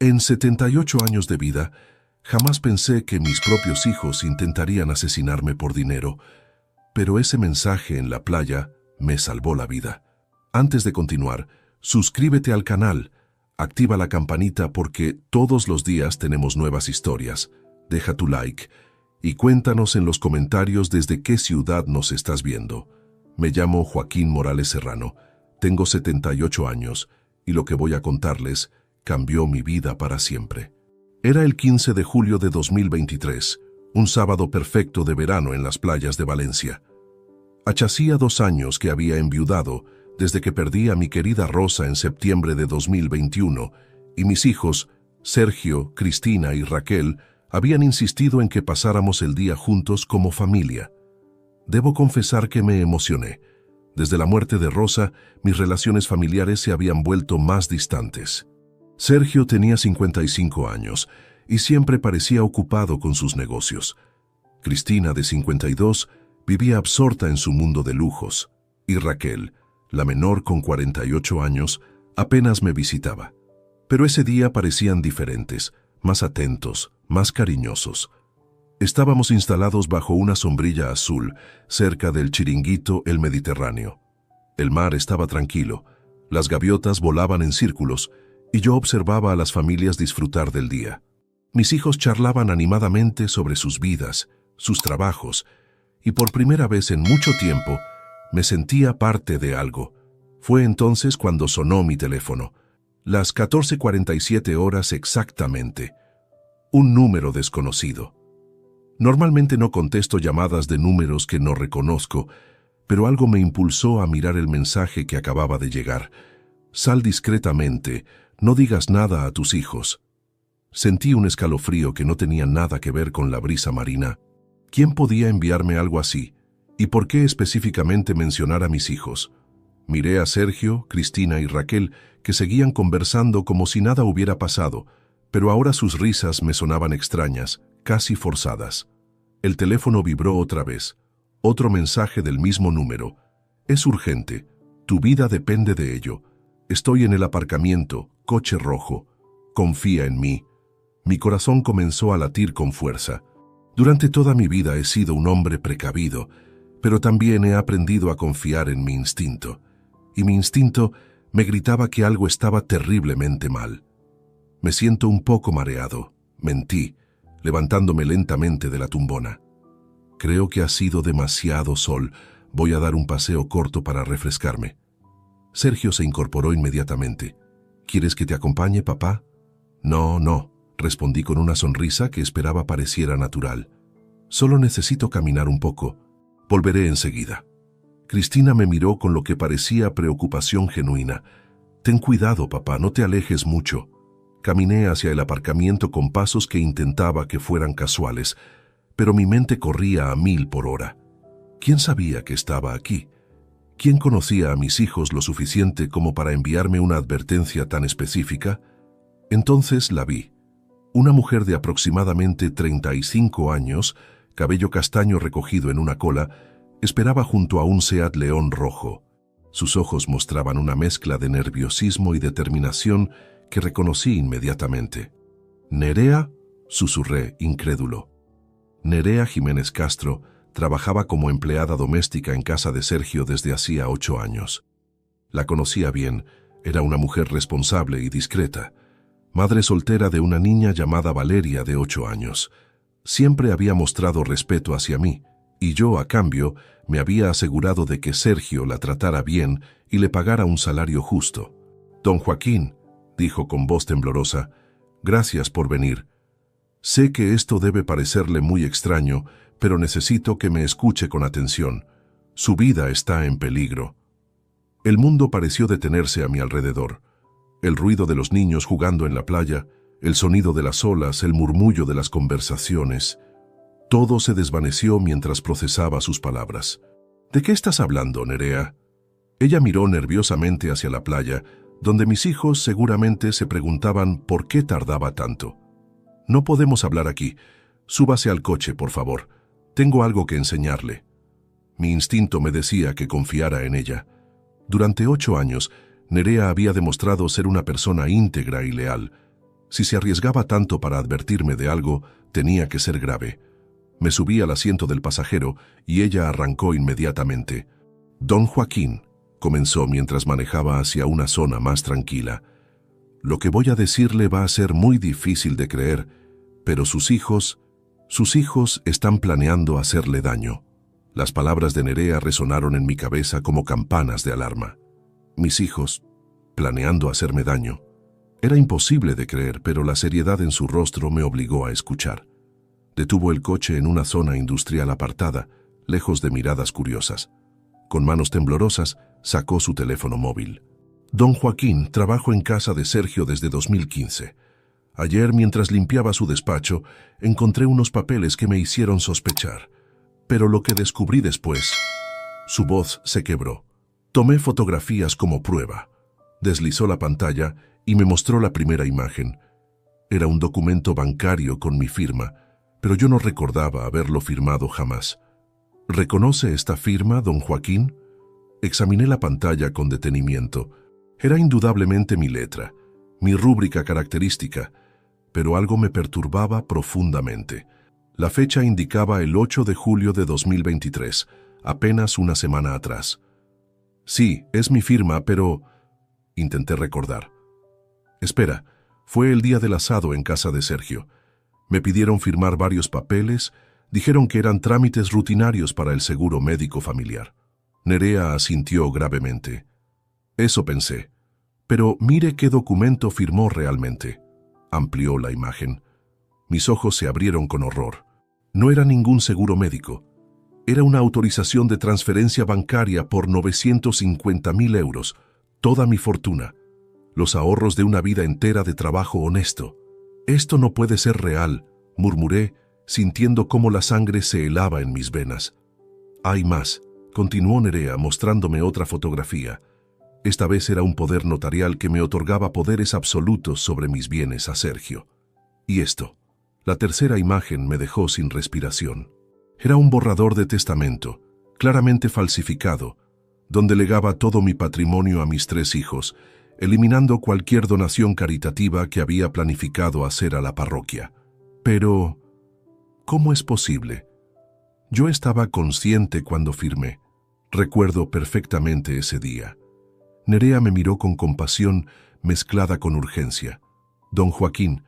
En 78 años de vida, jamás pensé que mis propios hijos intentarían asesinarme por dinero, pero ese mensaje en la playa me salvó la vida. Antes de continuar, suscríbete al canal, activa la campanita porque todos los días tenemos nuevas historias. Deja tu like y cuéntanos en los comentarios desde qué ciudad nos estás viendo. Me llamo Joaquín Morales Serrano, tengo 78 años y lo que voy a contarles cambió mi vida para siempre. Era el 15 de julio de 2023, un sábado perfecto de verano en las playas de Valencia. Hacía 2 años que había enviudado desde que perdí a mi querida Rosa en septiembre de 2021 y mis hijos, Sergio, Cristina y Raquel, habían insistido en que pasáramos el día juntos como familia. Debo confesar que me emocioné. Desde la muerte de Rosa, mis relaciones familiares se habían vuelto más distantes. Sergio tenía 55 años y siempre parecía ocupado con sus negocios. Cristina, de 52, vivía absorta en su mundo de lujos. Y Raquel, la menor con 48 años, apenas me visitaba. Pero ese día parecían diferentes, más atentos, más cariñosos. Estábamos instalados bajo una sombrilla azul, cerca del chiringuito El Mediterráneo. El mar estaba tranquilo, las gaviotas volaban en círculos, y yo observaba a las familias disfrutar del día. Mis hijos charlaban animadamente sobre sus vidas, sus trabajos, y por primera vez en mucho tiempo me sentía parte de algo. Fue entonces cuando sonó mi teléfono. Las 14:47 horas exactamente. Un número desconocido. Normalmente no contesto llamadas de números que no reconozco, pero algo me impulsó a mirar el mensaje que acababa de llegar. Sal discretamente, no digas nada a tus hijos. Sentí un escalofrío que no tenía nada que ver con la brisa marina. ¿Quién podía enviarme algo así? ¿Y por qué específicamente mencionar a mis hijos? Miré a Sergio, Cristina y Raquel, que seguían conversando como si nada hubiera pasado, pero ahora sus risas me sonaban extrañas, casi forzadas. El teléfono vibró otra vez. Otro mensaje del mismo número. Es urgente. Tu vida depende de ello. Estoy en el aparcamiento, coche rojo. Confía en mí. Mi corazón comenzó a latir con fuerza. Durante toda mi vida he sido un hombre precavido, pero también he aprendido a confiar en mi instinto. Y mi instinto me gritaba que algo estaba terriblemente mal. Me siento un poco mareado, mentí, levantándome lentamente de la tumbona. Creo que ha sido demasiado sol. Voy a dar un paseo corto para refrescarme. Sergio se incorporó inmediatamente. ¿Quieres que te acompañe, papá? No, respondí con una sonrisa que esperaba pareciera natural. Solo necesito caminar un poco. Volveré enseguida. Cristina me miró con lo que parecía preocupación genuina. Ten cuidado, papá, no te alejes mucho. Caminé hacia el aparcamiento con pasos que intentaba que fueran casuales, pero mi mente corría a 1000 por hora. ¿Quién sabía que estaba aquí? ¿Quién conocía a mis hijos lo suficiente como para enviarme una advertencia tan específica? Entonces la vi. Una mujer de aproximadamente 35 años, cabello castaño recogido en una cola, esperaba junto a un Seat León rojo. Sus ojos mostraban una mezcla de nerviosismo y determinación que reconocí inmediatamente. «¿Nerea?», susurré, incrédulo. Nerea Jiménez Castro trabajaba como empleada doméstica en casa de Sergio desde hacía 8 años. La conocía bien, era una mujer responsable y discreta, madre soltera de una niña llamada Valeria de 8 años. Siempre había mostrado respeto hacia mí, y yo, a cambio, me había asegurado de que Sergio la tratara bien y le pagara un salario justo. «Don Joaquín», dijo con voz temblorosa, «gracias por venir. Sé que esto debe parecerle muy extraño, pero necesito que me escuche con atención. Su vida está en peligro». El mundo pareció detenerse a mi alrededor. El ruido de los niños jugando en la playa, el sonido de las olas, el murmullo de las conversaciones. Todo se desvaneció mientras procesaba sus palabras. «¿De qué estás hablando, Nerea?». Ella miró nerviosamente hacia la playa, donde mis hijos seguramente se preguntaban por qué tardaba tanto. «No podemos hablar aquí. Súbase al coche, por favor. Tengo algo que enseñarle». Mi instinto me decía que confiara en ella. Durante 8 años, Nerea había demostrado ser una persona íntegra y leal. Si se arriesgaba tanto para advertirme de algo, tenía que ser grave. Me subí al asiento del pasajero y ella arrancó inmediatamente. «Don Joaquín», comenzó mientras manejaba hacia una zona más tranquila, «lo que voy a decirle va a ser muy difícil de creer, pero sus hijos están planeando hacerle daño». Las palabras de Nerea resonaron en mi cabeza como campanas de alarma. Mis hijos, planeando hacerme daño. Era imposible de creer, pero la seriedad en su rostro me obligó a escuchar. Detuvo el coche en una zona industrial apartada, lejos de miradas curiosas. Con manos temblorosas, sacó su teléfono móvil. «Don Joaquín, trabajo en casa de Sergio desde 2015. Ayer, mientras limpiaba su despacho, encontré unos papeles que me hicieron sospechar. Pero lo que descubrí después...» Su voz se quebró. Tomé fotografías como prueba. Deslizó la pantalla y me mostró la primera imagen. Era un documento bancario con mi firma, pero yo no recordaba haberlo firmado jamás. «¿Reconoce esta firma, don Joaquín?» Examiné la pantalla con detenimiento. Era indudablemente mi letra, mi rúbrica característica, pero algo me perturbaba profundamente. La fecha indicaba el 8 de julio de 2023, apenas una semana atrás. «Sí, es mi firma, pero...» Intenté recordar. «Espera, fue el día del asado en casa de Sergio. Me pidieron firmar varios papeles, dijeron que eran trámites rutinarios para el seguro médico familiar». Nerea asintió gravemente. «Eso pensé. Pero mire qué documento firmó realmente». Amplió la imagen. Mis ojos se abrieron con horror. No era ningún seguro médico. Era una autorización de transferencia bancaria por 950.000 euros, toda mi fortuna, los ahorros de una vida entera de trabajo honesto. «Esto no puede ser real», murmuré, sintiendo cómo la sangre se helaba en mis venas. «Hay más», continuó Nerea mostrándome otra fotografía. Esta vez era un poder notarial que me otorgaba poderes absolutos sobre mis bienes a Sergio. Y esto, la tercera imagen, me dejó sin respiración. Era un borrador de testamento, claramente falsificado, donde legaba todo mi patrimonio a mis 3 hijos, eliminando cualquier donación caritativa que había planificado hacer a la parroquia. Pero, ¿cómo es posible? Yo estaba consciente cuando firmé. Recuerdo perfectamente ese día. Nerea me miró con compasión mezclada con urgencia. «Don Joaquín,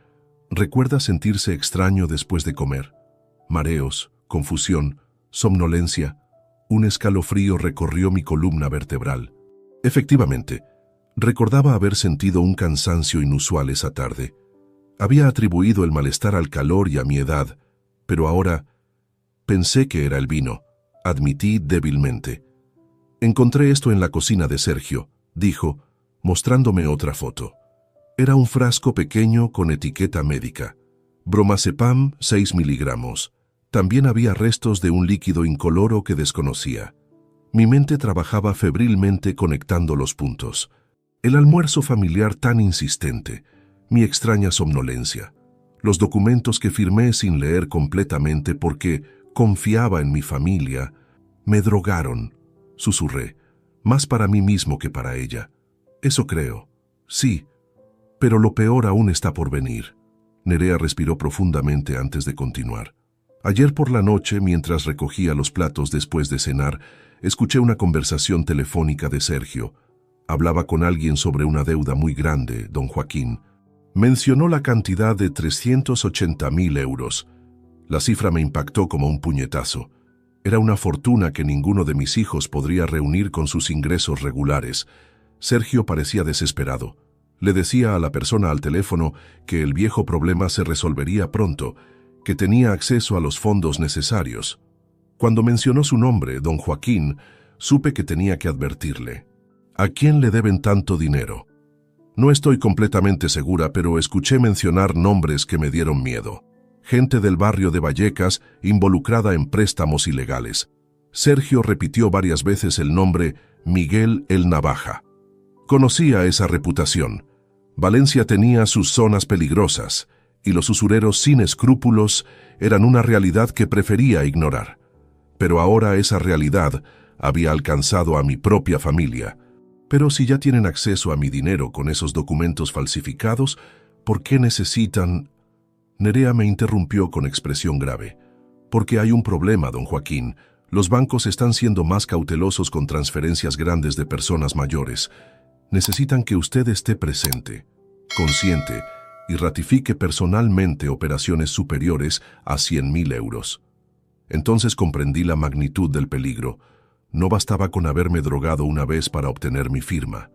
¿recuerda sentirse extraño después de comer? Mareos, confusión, somnolencia». Un escalofrío recorrió mi columna vertebral. Efectivamente, recordaba haber sentido un cansancio inusual esa tarde. Había atribuido el malestar al calor y a mi edad, pero ahora pensé que era el vino, admití débilmente. «Encontré esto en la cocina de Sergio», dijo, mostrándome otra foto. Era un frasco pequeño con etiqueta médica. Bromazepam 6 miligramos. También había restos de un líquido incoloro que desconocía. Mi mente trabajaba febrilmente conectando los puntos. El almuerzo familiar tan insistente, mi extraña somnolencia, los documentos que firmé sin leer completamente porque confiaba en mi familia, me drogaron, susurré, más para mí mismo que para ella. «Eso creo. Sí, pero lo peor aún está por venir». Nerea respiró profundamente antes de continuar. «Ayer por la noche, mientras recogía los platos después de cenar, escuché una conversación telefónica de Sergio. Hablaba con alguien sobre una deuda muy grande, don Joaquín. Mencionó la cantidad de 380.000 euros. La cifra me impactó como un puñetazo. Era una fortuna que ninguno de mis hijos podría reunir con sus ingresos regulares. Sergio parecía desesperado. Le decía a la persona al teléfono que el viejo problema se resolvería pronto, que tenía acceso a los fondos necesarios. Cuando mencionó su nombre, don Joaquín, supe que tenía que advertirle. «¿A quién le deben tanto dinero?» No estoy completamente segura, pero escuché mencionar nombres que me dieron miedo. Gente del barrio de Vallecas involucrada en préstamos ilegales. Sergio repitió varias veces el nombre Miguel el Navaja. Conocía esa reputación. Valencia tenía sus zonas peligrosas, y los usureros sin escrúpulos eran una realidad que prefería ignorar. Pero ahora esa realidad había alcanzado a mi propia familia. Pero si ya tienen acceso a mi dinero con esos documentos falsificados, ¿Por qué necesitan? Nerea me interrumpió con expresión grave. Porque hay un problema, don Joaquín. Los bancos están siendo más cautelosos con transferencias grandes de personas mayores. Necesitan que usted esté presente, consciente, y ratifique personalmente operaciones superiores a 100.000 euros. Entonces comprendí la magnitud del peligro. No bastaba con haberme drogado una vez para obtener mi firma.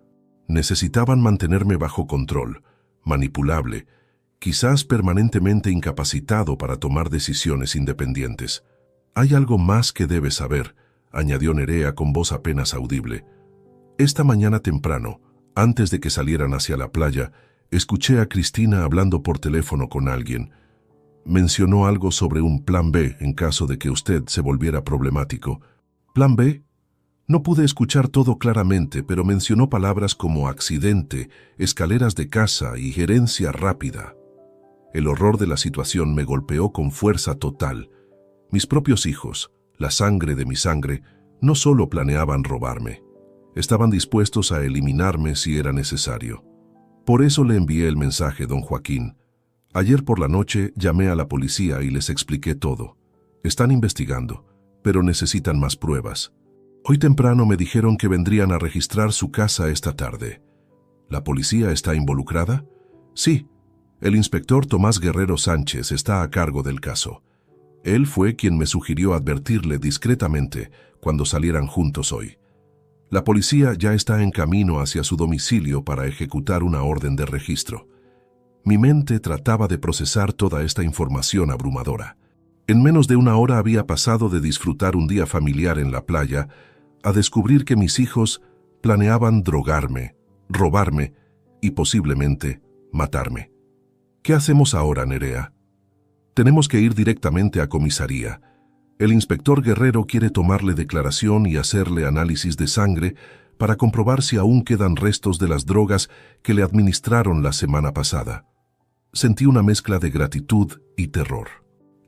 Necesitaban mantenerme bajo control, manipulable, quizás permanentemente incapacitado para tomar decisiones independientes. «Hay algo más que debes saber», añadió Nerea con voz apenas audible. «Esta mañana temprano, antes de que salieran hacia la playa, escuché a Cristina hablando por teléfono con alguien. Mencionó algo sobre un plan B en caso de que usted se volviera problemático». «¿Plan B?» No pude escuchar todo claramente, pero mencionó palabras como accidente, escaleras de casa y gerencia rápida. El horror de la situación me golpeó con fuerza total. Mis propios hijos, la sangre de mi sangre, no solo planeaban robarme. Estaban dispuestos a eliminarme si era necesario. Por eso le envié el mensaje, don Joaquín. Ayer por la noche llamé a la policía y les expliqué todo. Están investigando, pero necesitan más pruebas. Hoy temprano me dijeron que vendrían a registrar su casa esta tarde. ¿La policía está involucrada? Sí. El inspector Tomás Guerrero Sánchez está a cargo del caso. Él fue quien me sugirió advertirle discretamente cuando salieran juntos hoy. La policía ya está en camino hacia su domicilio para ejecutar una orden de registro. Mi mente trataba de procesar toda esta información abrumadora. En menos de una hora había pasado de disfrutar un día familiar en la playa a descubrir que mis hijos planeaban drogarme, robarme y posiblemente matarme. ¿Qué hacemos ahora, Nerea? Tenemos que ir directamente a comisaría. El inspector Guerrero quiere tomarle declaración y hacerle análisis de sangre para comprobar si aún quedan restos de las drogas que le administraron la semana pasada. Sentí una mezcla de gratitud y terror.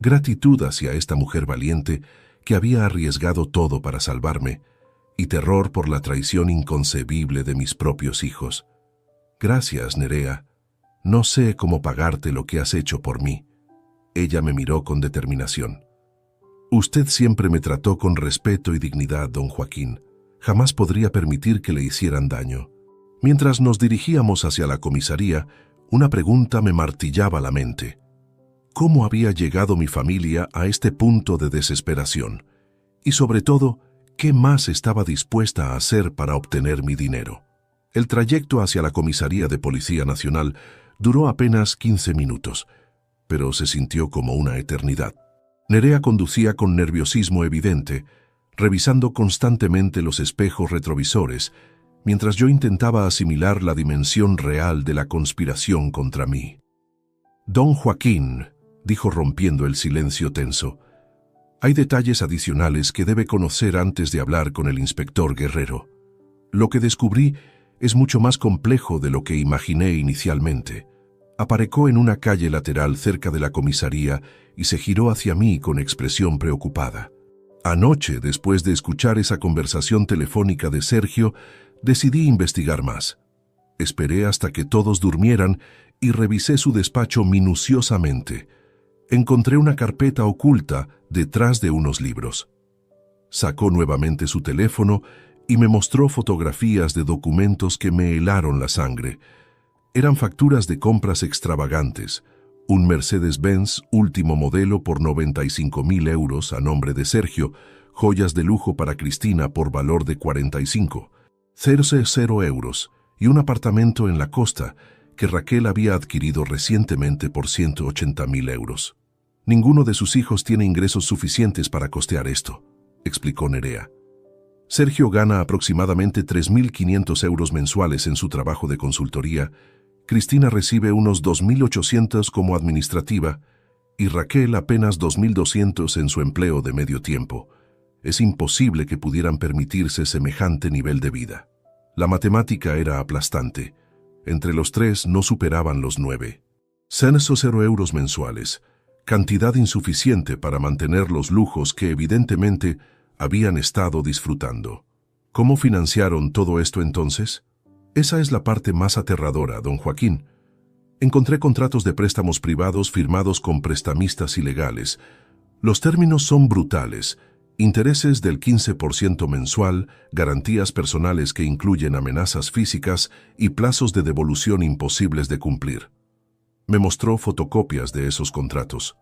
Gratitud hacia esta mujer valiente que había arriesgado todo para salvarme, y terror por la traición inconcebible de mis propios hijos. Gracias, Nerea. No sé cómo pagarte lo que has hecho por mí. Ella me miró con determinación. Usted siempre me trató con respeto y dignidad, don Joaquín. Jamás podría permitir que le hicieran daño. Mientras nos dirigíamos hacia la comisaría, una pregunta me martillaba la mente. ¿Cómo había llegado mi familia a este punto de desesperación? Y sobre todo, ¿qué más estaba dispuesta a hacer para obtener mi dinero? El trayecto hacia la comisaría de Policía Nacional duró apenas 15 minutos, pero se sintió como una eternidad. Nerea conducía con nerviosismo evidente, revisando constantemente los espejos retrovisores, mientras yo intentaba asimilar la dimensión real de la conspiración contra mí. «Don Joaquín», dijo rompiendo el silencio tenso, «hay detalles adicionales que debe conocer antes de hablar con el inspector Guerrero. Lo que descubrí es mucho más complejo de lo que imaginé inicialmente». Aparcó en una calle lateral cerca de la comisaría y se giró hacia mí con expresión preocupada. Anoche, después de escuchar esa conversación telefónica de Sergio, decidí investigar más. Esperé hasta que todos durmieran y revisé su despacho minuciosamente. Encontré una carpeta oculta detrás de unos libros. Sacó nuevamente su teléfono y me mostró fotografías de documentos que me helaron la sangre. Eran facturas de compras extravagantes, un Mercedes-Benz último modelo por 95.000 euros a nombre de Sergio, joyas de lujo para Cristina por valor de 45.000 euros y un apartamento en la costa que Raquel había adquirido recientemente por 180.000 euros. Ninguno de sus hijos tiene ingresos suficientes para costear esto, explicó Nerea. Sergio gana aproximadamente 3.500 euros mensuales en su trabajo de consultoría, Cristina recibe unos 2.800 como administrativa y Raquel apenas 2.200 en su empleo de medio tiempo. Es imposible que pudieran permitirse semejante nivel de vida. La matemática era aplastante. Entre los tres no superaban los 9. 0 euros mensuales, cantidad insuficiente para mantener los lujos que evidentemente habían estado disfrutando. ¿Cómo financiaron todo esto entonces? Esa es la parte más aterradora, don Joaquín. Encontré contratos de préstamos privados firmados con prestamistas ilegales. Los términos son brutales. Intereses del 15% mensual, garantías personales que incluyen amenazas físicas y plazos de devolución imposibles de cumplir. Me mostró fotocopias de esos contratos.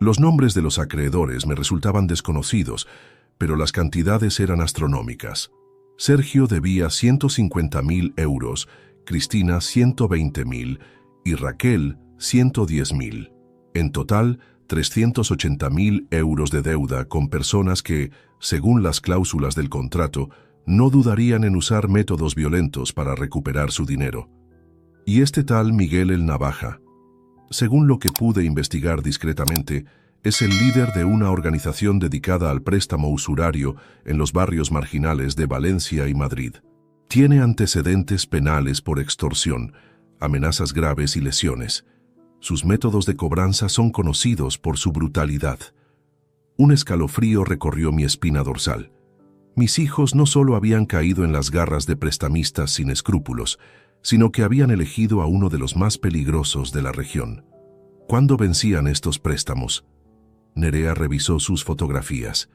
Los nombres de los acreedores me resultaban desconocidos, pero las cantidades eran astronómicas. Sergio debía 150.000 euros, Cristina 120.000 y Raquel 110.000. En total, 380.000 euros de deuda con personas que, según las cláusulas del contrato, no dudarían en usar métodos violentos para recuperar su dinero. Y este tal Miguel el Navaja, según lo que pude investigar discretamente, es el líder de una organización dedicada al préstamo usurario en los barrios marginales de Valencia y Madrid. Tiene antecedentes penales por extorsión, amenazas graves y lesiones. Sus métodos de cobranza son conocidos por su brutalidad. Un escalofrío recorrió mi espina dorsal. Mis hijos no solo habían caído en las garras de prestamistas sin escrúpulos, sino que habían elegido a uno de los más peligrosos de la región. ¿Cuándo vencían estos préstamos? Nerea revisó sus fotografías.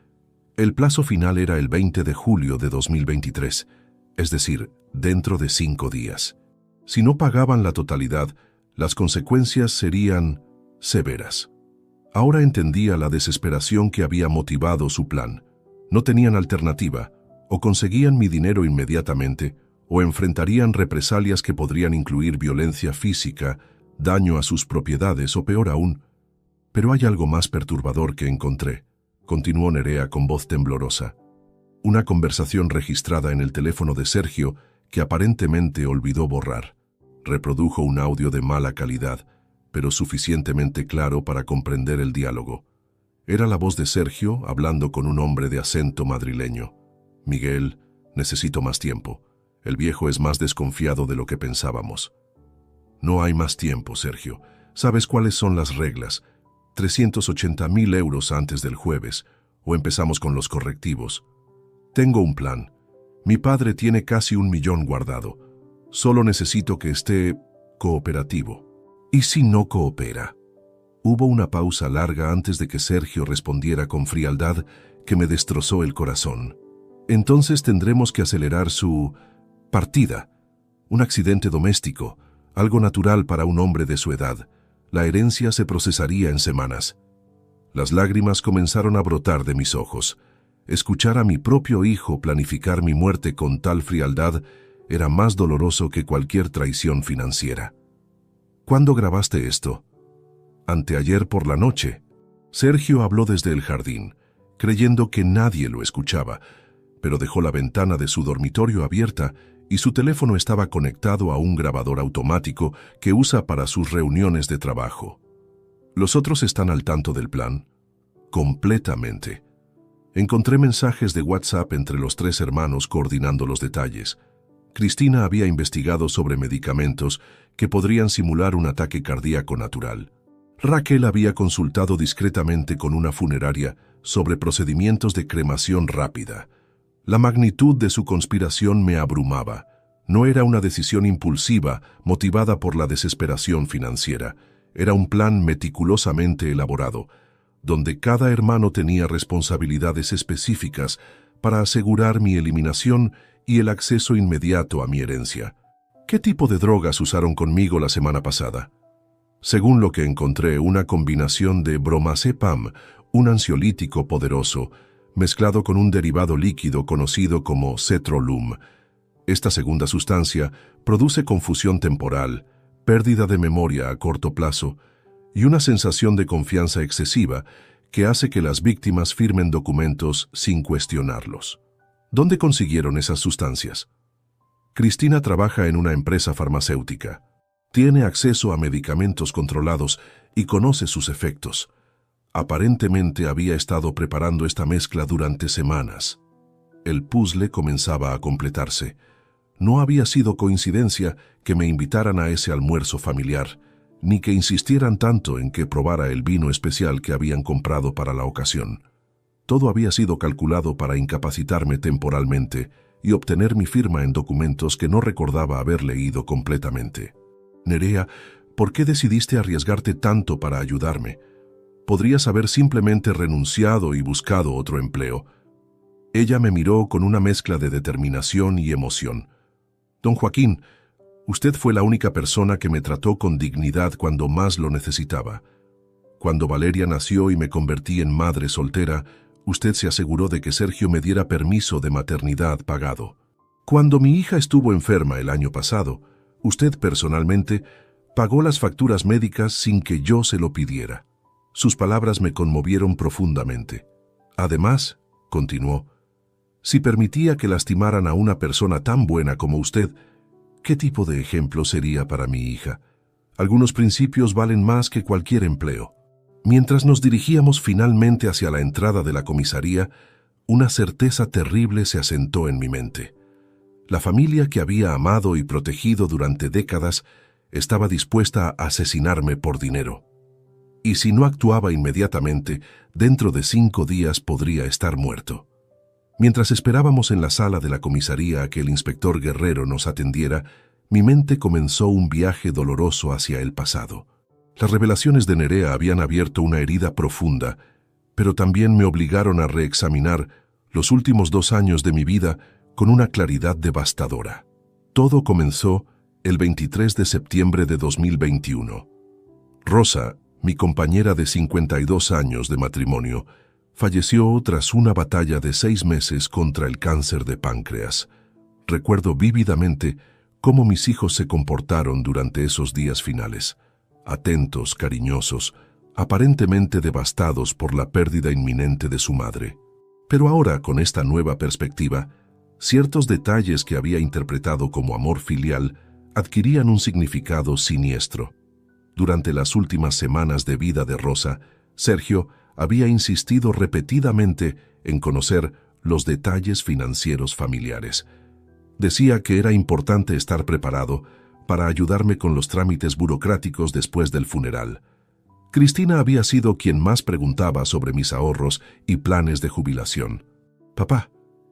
El plazo final era el 20 de julio de 2023, es decir, dentro de 5 días. Si no pagaban la totalidad, las consecuencias serían severas. Ahora entendía la desesperación que había motivado su plan. No tenían alternativa, o conseguían mi dinero inmediatamente, o enfrentarían represalias que podrían incluir violencia física, daño a sus propiedades o peor aún. Pero hay algo más perturbador que encontré, continuó Nerea con voz temblorosa. Una conversación registrada en el teléfono de Sergio que aparentemente olvidó borrar. Reprodujo un audio de mala calidad, pero suficientemente claro para comprender el diálogo. Era la voz de Sergio hablando con un hombre de acento madrileño. Miguel, necesito más tiempo. El viejo es más desconfiado de lo que pensábamos. No hay más tiempo, Sergio. ¿Sabes cuáles son las reglas? 380.000 euros antes del jueves, o empezamos con los correctivos. Tengo un plan. Mi padre tiene casi 1 millón guardado. Solo necesito que esté cooperativo. ¿Y si no coopera? Hubo una pausa larga antes de que Sergio respondiera con frialdad que me destrozó el corazón. Entonces tendremos que acelerar su partida. Un accidente doméstico, algo natural para un hombre de su edad. La herencia se procesaría en semanas. Las lágrimas comenzaron a brotar de mis ojos. Escuchar a mi propio hijo planificar mi muerte con tal frialdad era más doloroso que cualquier traición financiera. ¿Cuándo grabaste esto? Anteayer por la noche. Sergio habló desde el jardín, creyendo que nadie lo escuchaba, pero dejó la ventana de su dormitorio abierta y su teléfono estaba conectado a un grabador automático que usa para sus reuniones de trabajo. ¿Los otros están al tanto del plan? Completamente. Encontré mensajes de WhatsApp entre los 3 hermanos coordinando los detalles. Cristina había investigado sobre medicamentos que podrían simular un ataque cardíaco natural. Raquel había consultado discretamente con una funeraria sobre procedimientos de cremación rápida. La magnitud de su conspiración me abrumaba. No era una decisión impulsiva, motivada por la desesperación financiera. Era un plan meticulosamente elaborado, donde cada hermano tenía responsabilidades específicas para asegurar mi eliminación y el acceso inmediato a mi herencia. ¿Qué tipo de drogas usaron conmigo la semana pasada? Según lo que encontré, una combinación de bromazepam, un ansiolítico poderoso, mezclado con un derivado líquido conocido como cetrolum. Esta segunda sustancia produce confusión temporal, pérdida de memoria a corto plazo y una sensación de confianza excesiva que hace que las víctimas firmen documentos sin cuestionarlos. ¿Dónde consiguieron esas sustancias? Cristina trabaja en una empresa farmacéutica. Tiene acceso a medicamentos controlados y conoce sus efectos. Aparentemente había estado preparando esta mezcla durante semanas. El puzzle comenzaba a completarse. No había sido coincidencia que me invitaran a ese almuerzo familiar, ni que insistieran tanto en que probara el vino especial que habían comprado para la ocasión. Todo había sido calculado para incapacitarme temporalmente y obtener mi firma en documentos que no recordaba haber leído completamente. Nerea, ¿por qué decidiste arriesgarte tanto para ayudarme? Podrías haber simplemente renunciado y buscado otro empleo. Ella me miró con una mezcla de determinación y emoción. Don Joaquín, usted fue la única persona que me trató con dignidad cuando más lo necesitaba. Cuando Valeria nació y me convertí en madre soltera, usted se aseguró de que Sergio me diera permiso de maternidad pagado. Cuando mi hija estuvo enferma el año pasado, usted personalmente pagó las facturas médicas sin que yo se lo pidiera. Sus palabras me conmovieron profundamente. Además, continuó, si permitía que lastimaran a una persona tan buena como usted, ¿qué tipo de ejemplo sería para mi hija? Algunos principios valen más que cualquier empleo. Mientras nos dirigíamos finalmente hacia la entrada de la comisaría, una certeza terrible se asentó en mi mente. La familia que había amado y protegido durante décadas estaba dispuesta a asesinarme por dinero. Y si no actuaba inmediatamente, dentro de 5 días podría estar muerto. Mientras esperábamos en la sala de la comisaría a que el inspector Guerrero nos atendiera, mi mente comenzó un viaje doloroso hacia el pasado. Las revelaciones de Nerea habían abierto una herida profunda, pero también me obligaron a reexaminar los últimos 2 años de mi vida con una claridad devastadora. Todo comenzó el 23 de septiembre de 2021. Rosa, mi compañera de 52 años de matrimonio, falleció tras una batalla de 6 meses contra el cáncer de páncreas. Recuerdo vívidamente cómo mis hijos se comportaron durante esos días finales. Atentos, cariñosos, aparentemente devastados por la pérdida inminente de su madre. Pero ahora, con esta nueva perspectiva, ciertos detalles que había interpretado como amor filial adquirían un significado siniestro. Durante las últimas semanas de vida de Rosa, Sergio había insistido repetidamente en conocer los detalles financieros familiares. Decía que era importante estar preparado para ayudarme con los trámites burocráticos después del funeral. Cristina había sido quien más preguntaba sobre mis ahorros y planes de jubilación. «Papá,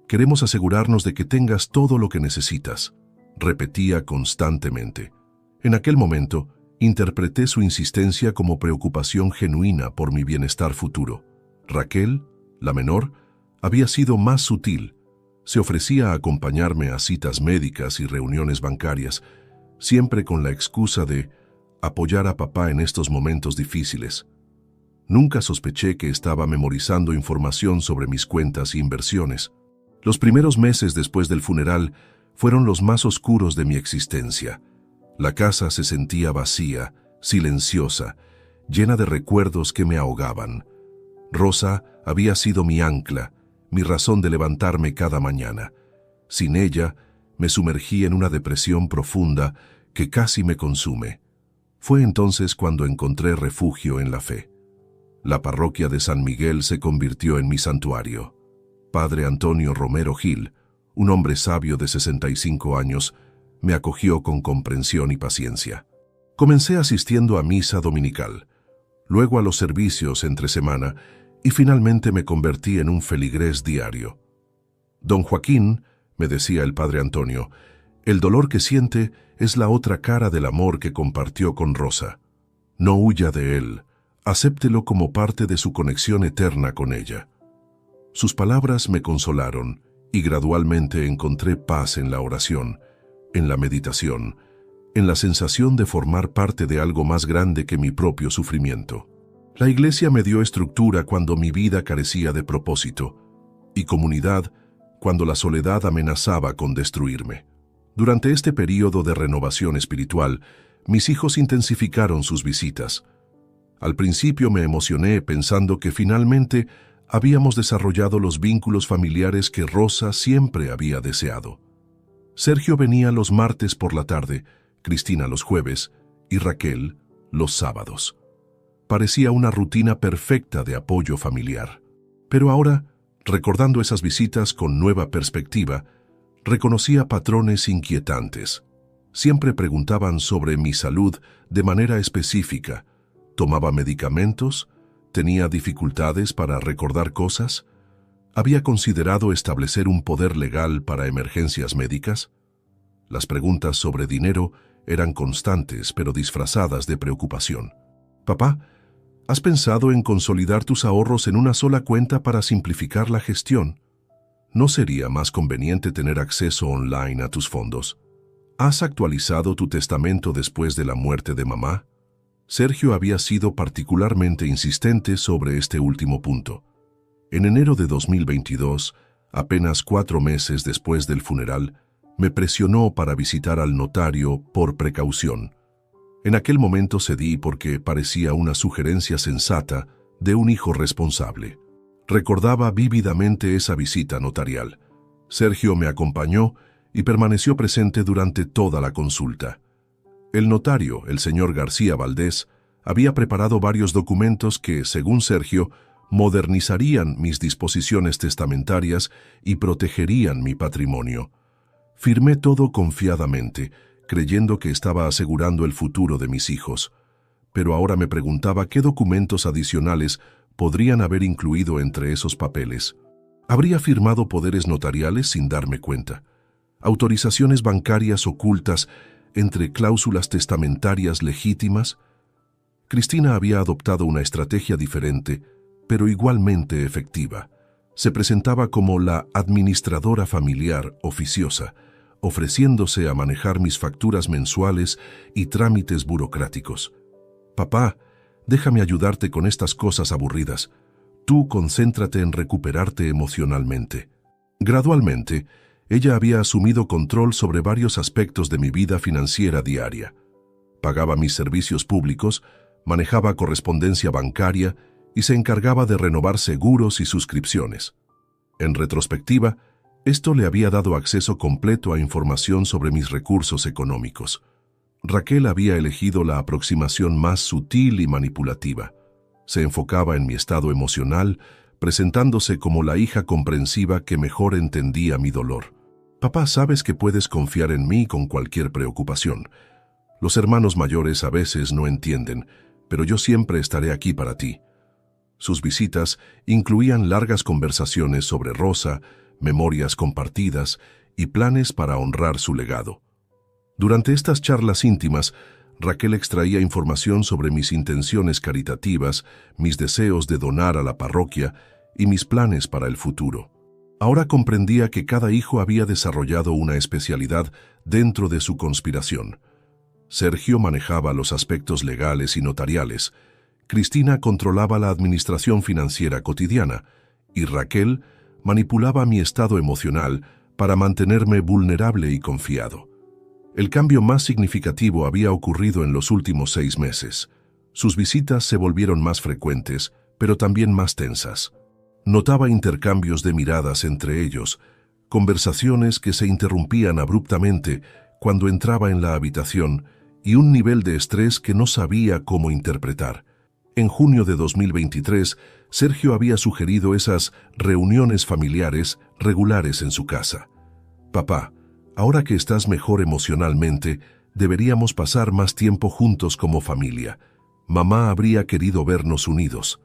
queremos asegurarnos de que tengas todo lo que necesitas», repetía constantemente. En aquel momento, interpreté su insistencia como preocupación genuina por mi bienestar futuro. Raquel, la menor, había sido más sutil. Se ofrecía a acompañarme a citas médicas y reuniones bancarias, siempre con la excusa de apoyar a papá en estos momentos difíciles. Nunca sospeché que estaba memorizando información sobre mis cuentas e inversiones. Los primeros meses después del funeral fueron los más oscuros de mi existencia. La casa se sentía vacía, silenciosa, llena de recuerdos que me ahogaban. Rosa había sido mi ancla, mi razón de levantarme cada mañana. Sin ella, me sumergí en una depresión profunda que casi me consume. Fue entonces cuando encontré refugio en la fe. La parroquia de San Miguel se convirtió en mi santuario. Padre Antonio Romero Gil, un hombre sabio de 65 años, me acogió con comprensión y paciencia. Comencé asistiendo a misa dominical, luego a los servicios entre semana y finalmente me convertí en un feligrés diario. «Don Joaquín», me decía el padre Antonio, «el dolor que siente es la otra cara del amor que compartió con Rosa. No huya de él, acéptelo como parte de su conexión eterna con ella». Sus palabras me consolaron y gradualmente encontré paz en la oración, en la meditación, en la sensación de formar parte de algo más grande que mi propio sufrimiento. La iglesia me dio estructura cuando mi vida carecía de propósito, y comunidad cuando la soledad amenazaba con destruirme. Durante este período de renovación espiritual, mis hijos intensificaron sus visitas. Al principio me emocioné pensando que finalmente habíamos desarrollado los vínculos familiares que Rosa siempre había deseado. Sergio venía los martes por la tarde, Cristina los jueves y Raquel los sábados. Parecía una rutina perfecta de apoyo familiar. Pero ahora, recordando esas visitas con nueva perspectiva, reconocía patrones inquietantes. Siempre preguntaban sobre mi salud de manera específica. ¿Tomaba medicamentos? ¿Tenía dificultades para recordar cosas? ¿Había considerado establecer un poder legal para emergencias médicas? Las preguntas sobre dinero eran constantes pero disfrazadas de preocupación. Papá, ¿has pensado en consolidar tus ahorros en una sola cuenta para simplificar la gestión? ¿No sería más conveniente tener acceso online a tus fondos? ¿Has actualizado tu testamento después de la muerte de mamá? Sergio había sido particularmente insistente sobre este último punto. En enero de 2022, apenas 4 meses después del funeral, me presionó para visitar al notario por precaución. En aquel momento cedí porque parecía una sugerencia sensata de un hijo responsable. Recordaba vívidamente esa visita notarial. Sergio me acompañó y permaneció presente durante toda la consulta. El notario, el señor García Valdés, había preparado varios documentos que, según Sergio, modernizarían mis disposiciones testamentarias y protegerían mi patrimonio. Firmé todo confiadamente, creyendo que estaba asegurando el futuro de mis hijos. Pero ahora me preguntaba qué documentos adicionales podrían haber incluido entre esos papeles. ¿Habría firmado poderes notariales sin darme cuenta? ¿Autorizaciones bancarias ocultas entre cláusulas testamentarias legítimas? Cristina había adoptado una estrategia diferente, pero igualmente efectiva. Se presentaba como la administradora familiar oficiosa, ofreciéndose a manejar mis facturas mensuales y trámites burocráticos. Papá, déjame ayudarte con estas cosas aburridas. Tú concéntrate en recuperarte emocionalmente. Gradualmente, ella había asumido control sobre varios aspectos de mi vida financiera diaria. Pagaba mis servicios públicos, manejaba correspondencia bancaria y se encargaba de renovar seguros y suscripciones. En retrospectiva, esto le había dado acceso completo a información sobre mis recursos económicos. Raquel había elegido la aproximación más sutil y manipulativa. Se enfocaba en mi estado emocional, presentándose como la hija comprensiva que mejor entendía mi dolor. Papá, sabes que puedes confiar en mí con cualquier preocupación. Los hermanos mayores a veces no entienden, pero yo siempre estaré aquí para ti. Sus visitas incluían largas conversaciones sobre Rosa, memorias compartidas y planes para honrar su legado. Durante estas charlas íntimas, Raquel extraía información sobre mis intenciones caritativas, mis deseos de donar a la parroquia y mis planes para el futuro. Ahora comprendía que cada hijo había desarrollado una especialidad dentro de su conspiración. Sergio manejaba los aspectos legales y notariales, Cristina controlaba la administración financiera cotidiana y Raquel manipulaba mi estado emocional para mantenerme vulnerable y confiado. El cambio más significativo había ocurrido en los últimos 6 meses. Sus visitas se volvieron más frecuentes, pero también más tensas. Notaba intercambios de miradas entre ellos, conversaciones que se interrumpían abruptamente cuando entraba en la habitación y un nivel de estrés que no sabía cómo interpretar. En junio de 2023, Sergio había sugerido esas reuniones familiares regulares en su casa. Papá, ahora que estás mejor emocionalmente, deberíamos pasar más tiempo juntos como familia. Mamá habría querido vernos unidos.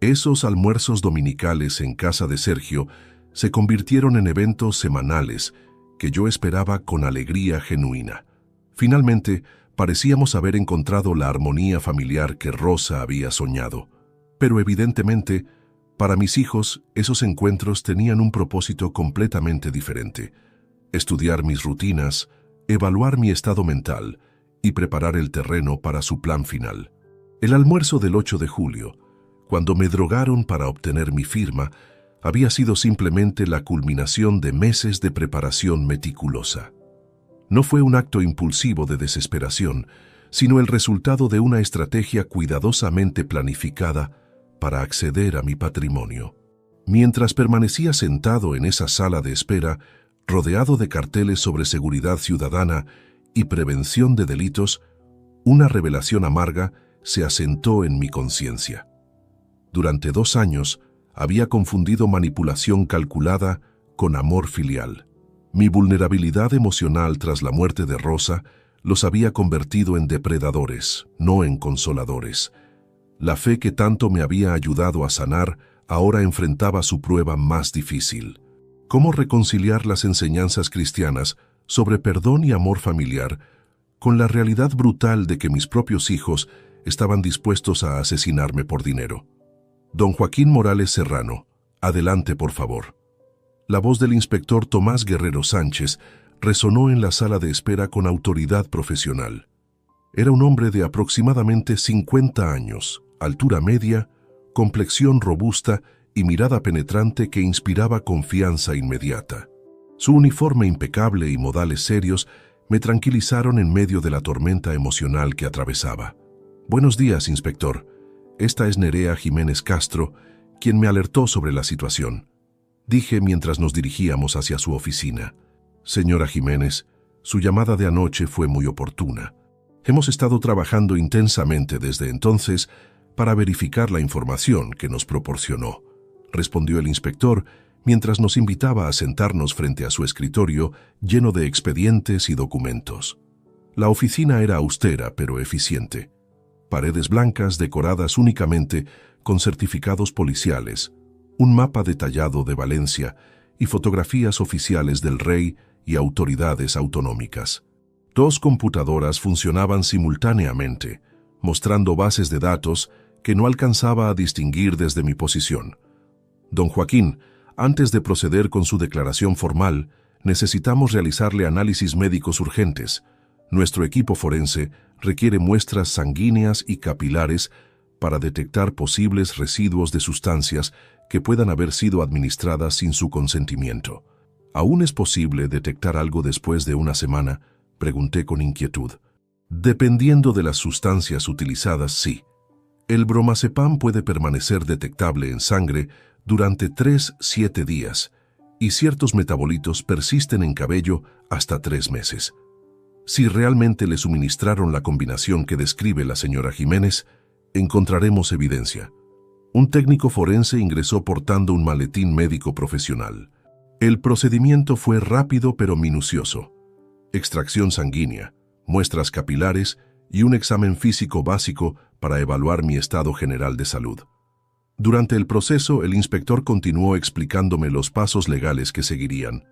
Esos almuerzos dominicales en casa de Sergio se convirtieron en eventos semanales que yo esperaba con alegría genuina. Finalmente, parecíamos haber encontrado la armonía familiar que Rosa había soñado. Pero evidentemente, para mis hijos, esos encuentros tenían un propósito completamente diferente: estudiar mis rutinas, evaluar mi estado mental y preparar el terreno para su plan final. El almuerzo del 8 de julio, cuando me drogaron para obtener mi firma, había sido simplemente la culminación de meses de preparación meticulosa. No fue un acto impulsivo de desesperación, sino el resultado de una estrategia cuidadosamente planificada para acceder a mi patrimonio. Mientras permanecía sentado en esa sala de espera, rodeado de carteles sobre seguridad ciudadana y prevención de delitos, una revelación amarga se asentó en mi conciencia. Durante 2 años había confundido manipulación calculada con amor filial. Mi vulnerabilidad emocional tras la muerte de Rosa los había convertido en depredadores, no en consoladores. La fe que tanto me había ayudado a sanar ahora enfrentaba su prueba más difícil. ¿Cómo reconciliar las enseñanzas cristianas sobre perdón y amor familiar con la realidad brutal de que mis propios hijos estaban dispuestos a asesinarme por dinero. Don Joaquín Morales Serrano, adelante por favor. La voz del inspector Tomás Guerrero Sánchez resonó en la sala de espera con autoridad profesional. Era un hombre de aproximadamente 50 años, altura media, complexión robusta y mirada penetrante que inspiraba confianza inmediata. Su uniforme impecable y modales serios me tranquilizaron en medio de la tormenta emocional que atravesaba. Buenos días, inspector. Esta es Nerea Jiménez Castro, quien me alertó sobre la situación. Dije mientras nos dirigíamos hacia su oficina. Señora Jiménez, su llamada de anoche fue muy oportuna. Hemos estado trabajando intensamente desde entonces para verificar la información que nos proporcionó, respondió el inspector mientras nos invitaba a sentarnos frente a su escritorio lleno de expedientes y documentos. La oficina era austera pero eficiente. Paredes blancas decoradas únicamente con certificados policiales, un mapa detallado de Valencia y fotografías oficiales del rey y autoridades autonómicas. 2 computadoras funcionaban simultáneamente, mostrando bases de datos que no alcanzaba a distinguir desde mi posición. Don Joaquín, antes de proceder con su declaración formal, necesitamos realizarle análisis médicos urgentes. Nuestro equipo forense requiere muestras sanguíneas y capilares para detectar posibles residuos de sustancias que puedan haber sido administradas sin su consentimiento. ¿Aún es posible detectar algo después de una semana?, pregunté con inquietud. Dependiendo de las sustancias utilizadas, sí. El bromazepam puede permanecer detectable en sangre durante 3-7 días y ciertos metabolitos persisten en cabello hasta 3 meses. Si realmente le suministraron la combinación que describe la señora Jiménez, encontraremos evidencia. Un técnico forense ingresó portando un maletín médico profesional. El procedimiento fue rápido pero minucioso. Extracción sanguínea, muestras capilares y un examen físico básico para evaluar mi estado general de salud. Durante el proceso, el inspector continuó explicándome los pasos legales que seguirían.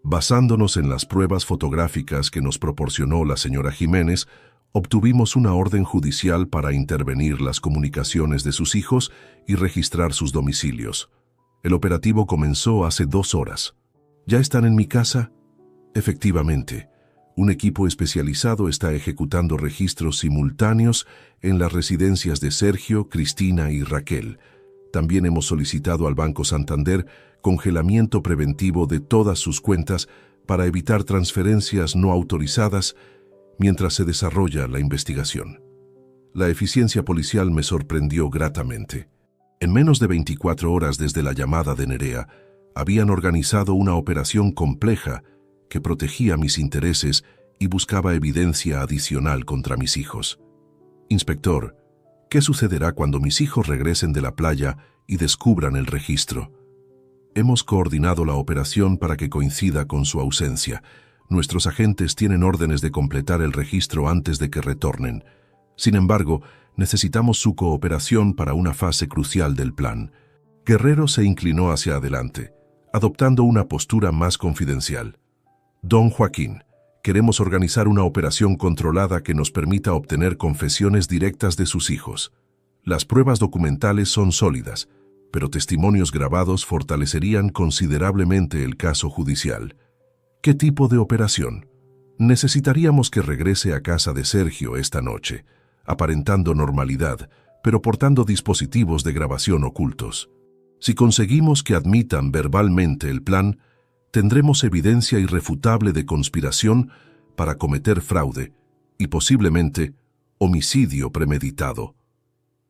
Basándonos en las pruebas fotográficas que nos proporcionó la señora Jiménez, obtuvimos una orden judicial para intervenir las comunicaciones de sus hijos y registrar sus domicilios. El operativo comenzó hace 2 horas. ¿Ya están en mi casa? Efectivamente. Un equipo especializado está ejecutando registros simultáneos en las residencias de Sergio, Cristina y Raquel. También hemos solicitado al Banco Santander congelamiento preventivo de todas sus cuentas para evitar transferencias no autorizadas mientras se desarrolla la investigación. La eficiencia policial me sorprendió gratamente. En menos de 24 horas desde la llamada de Nerea, habían organizado una operación compleja que protegía mis intereses y buscaba evidencia adicional contra mis hijos. Inspector, ¿qué sucederá cuando mis hijos regresen de la playa y descubran el registro? Hemos coordinado la operación para que coincida con su ausencia. Nuestros agentes tienen órdenes de completar el registro antes de que retornen. Sin embargo, necesitamos su cooperación para una fase crucial del plan. Guerrero se inclinó hacia adelante, adoptando una postura más confidencial. Don Joaquín, queremos organizar una operación controlada que nos permita obtener confesiones directas de sus hijos. Las pruebas documentales son sólidas, pero testimonios grabados fortalecerían considerablemente el caso judicial. ¿Qué tipo de operación? Necesitaríamos que regrese a casa de Sergio esta noche, aparentando normalidad, pero portando dispositivos de grabación ocultos. Si conseguimos que admitan verbalmente el plan, tendremos evidencia irrefutable de conspiración para cometer fraude y posiblemente homicidio premeditado.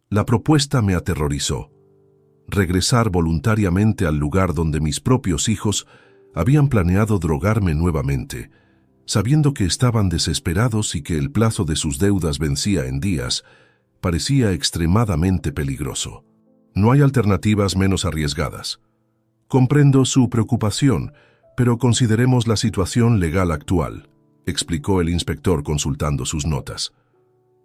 La propuesta me aterrorizó. Regresar voluntariamente al lugar donde mis propios hijos habían planeado drogarme nuevamente, sabiendo que estaban desesperados y que el plazo de sus deudas vencía en días, parecía extremadamente peligroso. No hay alternativas menos arriesgadas. Comprendo su preocupación, pero consideremos la situación legal actual, explicó el inspector consultando sus notas.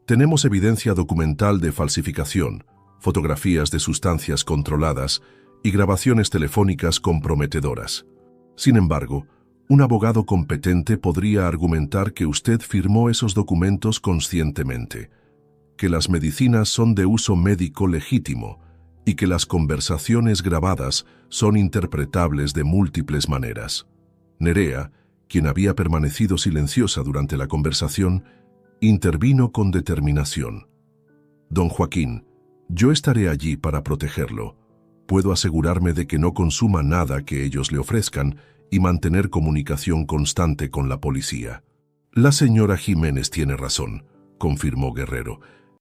Tenemos evidencia documental de falsificación, fotografías de sustancias controladas y grabaciones telefónicas comprometedoras. Sin embargo, Un abogado competente podría argumentar que usted firmó esos documentos conscientemente, que las medicinas son de uso médico legítimo y que las conversaciones grabadas son interpretables de múltiples maneras. Nerea, quien había permanecido silenciosa durante la conversación, intervino con determinación. Don Joaquín, yo estaré allí para protegerlo. Puedo asegurarme de que no consuma nada que ellos le ofrezcan y mantener comunicación constante con la policía. La señora Jiménez tiene razón, confirmó Guerrero.